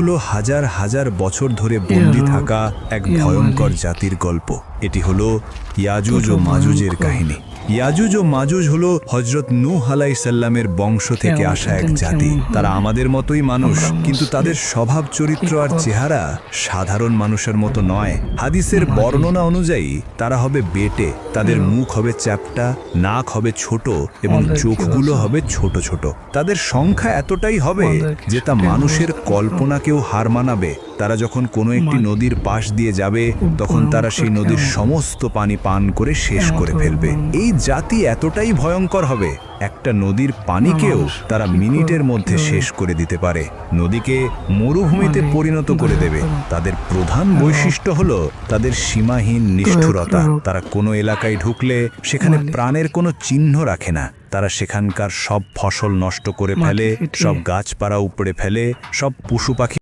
হলো হাজার হাজার বছর ধরে বন্দী থাকা এক ভয়ঙ্কর জাতির গল্প। এটি হলো ইয়াজুজ ও মাজুজের কাহিনী। ইয়াজুজ ও মাজুজ হলো হযরত নূহ আলাইহিস সালামের বংশ থেকে আসা এক জাতি। তারা আমাদের মতোই মানুষ, কিন্তু তাদের স্বভাব চরিত্র আর চেহারা সাধারণ মানুষের মতো নয়। হাদিসের বর্ণনা অনুযায়ী তারা হবে বেটে, তাদের মুখ হবে চ্যাপ্টা, নাক হবে ছোট এবং চোখগুলো হবে ছোট ছোট। তাদের সংখ্যা এতটাই হবে যে তা মানুষের কল্পনাকেও হার মানাবে। তারা যখন কোনো একটি নদীর পাশ দিয়ে যাবে, তখন তারা সেই নদীর সমস্ত পানি পান করে শেষ করে ফেলবে। এই জাতি এতটাই ভয়ঙ্কর হবে, একটা নদীর পানিকেও তারা মিনিটের মধ্যে শেষ করে দিতে পারে, নদীকে মরুভূমিতে পরিণত করে দেবে। তাদের প্রধান বৈশিষ্ট্য হলো তাদের সীমাহীন নিষ্ঠুরতা। তারা কোনো এলাকায় ঢুকলে সেখানে প্রাণের কোনো চিহ্ন রাখে না। তারা সেখানকার সব ফসল নষ্ট করে ফেলে, সব গাছপালা উপড়ে ফেলে, সব পশু পাখি